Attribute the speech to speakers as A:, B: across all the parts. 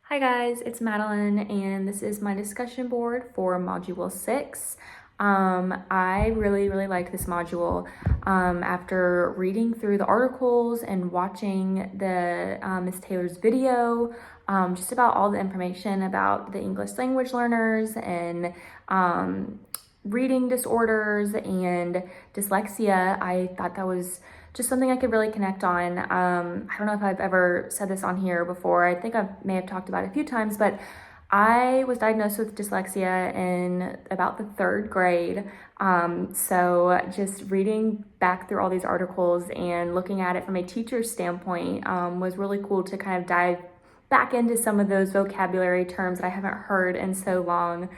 A: Hi guys, it's Madeline and this is my discussion board for Module 6. I really like this module. After reading through the articles and watching the Miss Taylor's video, just about all the information about the English language learners and reading disorders and dyslexia, I thought that was just something I could really connect on. I don't know if I've ever said this on here before. I think I may have talked about it a few times, but I was diagnosed with dyslexia in about the third grade. So just reading back through all these articles and looking at it from a teacher's standpoint was really cool to kind of dive back into some of those vocabulary terms that I haven't heard in so long.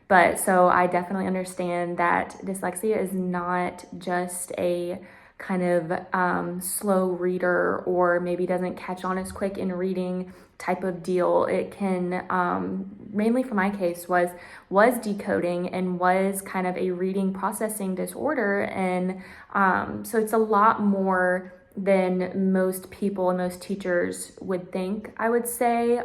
A: But so I definitely understand that dyslexia is not just a kind of slow reader or maybe doesn't catch on as quick in reading type of deal. It can, mainly for my case, was decoding and was kind of a reading processing disorder. And so it's a lot more than most people and most teachers would think, I would say.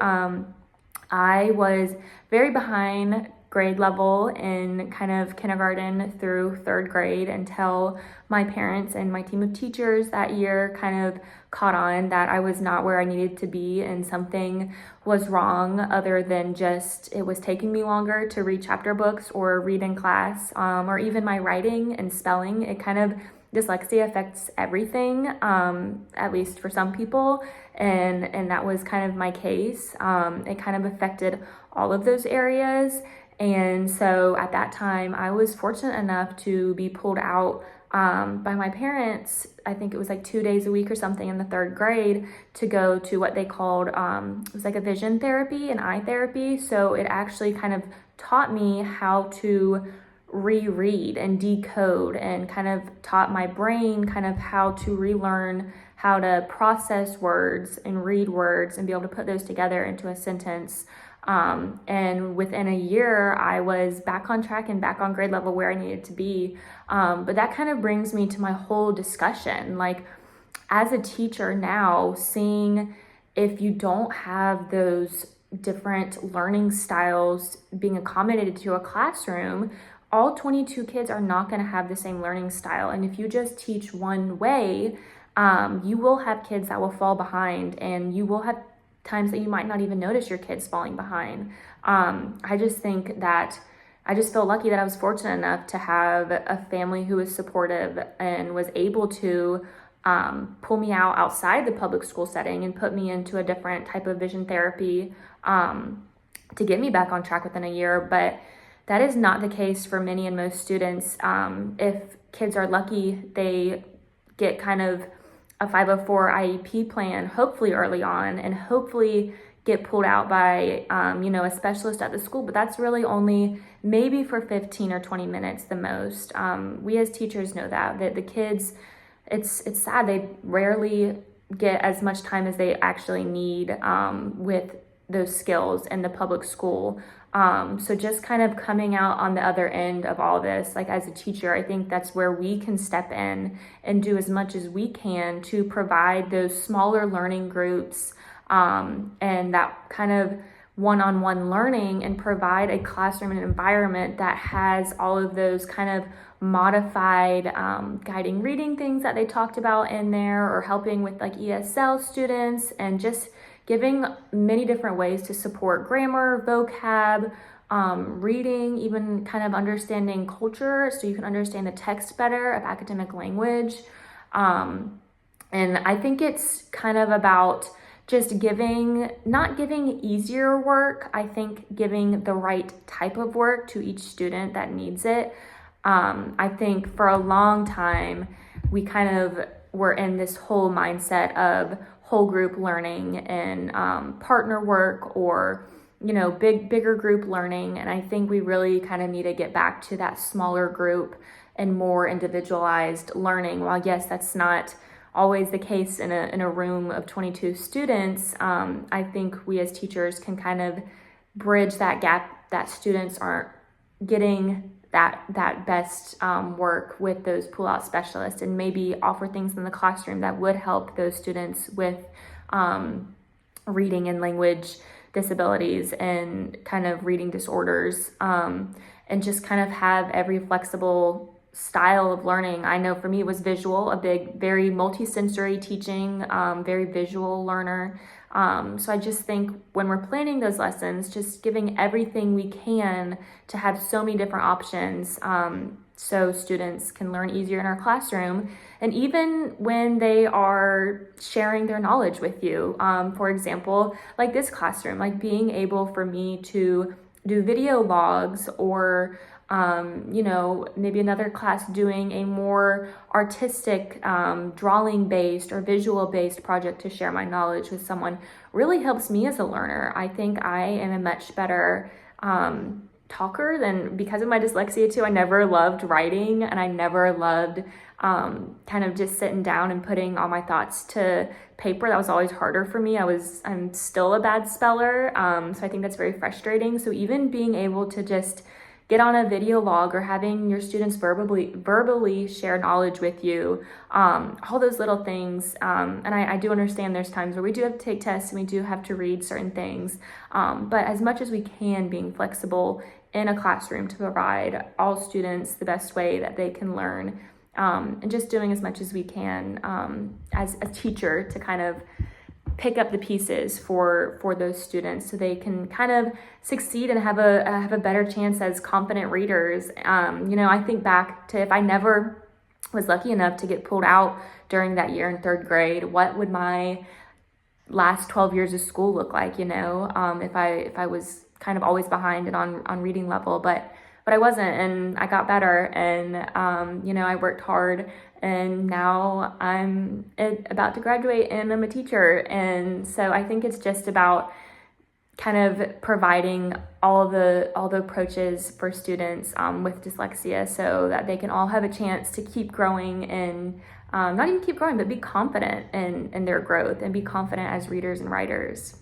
A: I was very behind grade level in kind of kindergarten through third grade until my parents and my team of teachers that year kind of caught on that I was not where I needed to be and something was wrong other than just it was taking me longer to read chapter books or read in class, or even my writing and spelling. It kind of dyslexia affects everything, at least for some people, and that was kind of my case. It kind of affected all of those areas. And so at that time, I was fortunate enough to be pulled out by my parents. I think it was like 2 days a week or something in the third grade to go to what they called, it was like a vision therapy and eye therapy. So it actually kind of taught me how to reread and decode and kind of taught my brain kind of how to relearn how to process words and read words and be able to put those together into a sentence. And within a year, I was back on track and back on grade level where I needed to be. But that kind of brings me to my whole discussion. Like, as a teacher now, seeing if you don't have those different learning styles being accommodated to a classroom, all 22 kids are not going to have the same learning style. And if you just teach one way, you will have kids that will fall behind, and you will have times that you might not even notice your kids falling behind. I just think that I just feel lucky that I was fortunate enough to have a family who was supportive and was able to pull me outside the public school setting and put me into a different type of vision therapy to get me back on track within a year. But that is not the case for many and most students. If kids are lucky, they get kind of a 504 IEP plan, hopefully early on, and hopefully get pulled out by, a specialist at the school, but that's really only maybe for 15 or 20 minutes the most. We as teachers know that the kids, it's sad, they rarely get as much time as they actually need with those skills in the public school. So just kind of coming out on the other end of all this, like as a teacher, I think that's where we can step in and do as much as we can to provide those smaller learning groups and that kind of one-on-one learning, and provide a classroom and environment that has all of those kind of modified guiding reading things that they talked about in there, or helping with like ESL students, and just giving many different ways to support grammar, vocab, reading, even kind of understanding culture so you can understand the text better of academic language. And I think it's kind of about just not giving easier work, I think giving the right type of work to each student that needs it. I think for a long time, we kind of were in this whole mindset of whole group learning and partner work, or bigger group learning. And I think we really kind of need to get back to that smaller group and more individualized learning. While yes, that's not always the case in a room of 22 students, I think we as teachers can kind of bridge that gap that students aren't getting that best work with those pull-out specialists, and maybe offer things in the classroom that would help those students with reading and language disabilities and kind of reading disorders, and just kind of have every flexible style of learning. I know for me it was visual, a big, very multi-sensory teaching, very visual learner. So I just think when we're planning those lessons, just giving everything we can to have so many different options, so students can learn easier in our classroom. And even when they are sharing their knowledge with you, for example, like this classroom, like being able for me to do video logs, or maybe another class doing a more artistic, drawing based or visual based project to share my knowledge with someone really helps me as a learner. I think I am a much better talker than, because of my dyslexia too. I never loved writing, and I never loved kind of just sitting down and putting all my thoughts to paper. That was always harder for me. I'm still a bad speller, so I think that's very frustrating. So even being able to just get on a video log, or having your students verbally share knowledge with you, all those little things. And I do understand there's times where we do have to take tests and we do have to read certain things, but as much as we can, being flexible in a classroom to provide all students the best way that they can learn, and just doing as much as we can as a teacher to kind of pick up the pieces for those students so they can kind of succeed and have a better chance as confident readers. I think back to if I never was lucky enough to get pulled out during that year in third grade, what would my last 12 years of school look like, if I was kind of always behind and on reading level, but I wasn't, and I got better, and I worked hard, and now I'm about to graduate and I'm a teacher. And so I think it's just about kind of providing all the approaches for students with dyslexia, so that they can all have a chance to keep growing, and not even keep growing, but be confident in their growth and be confident as readers and writers.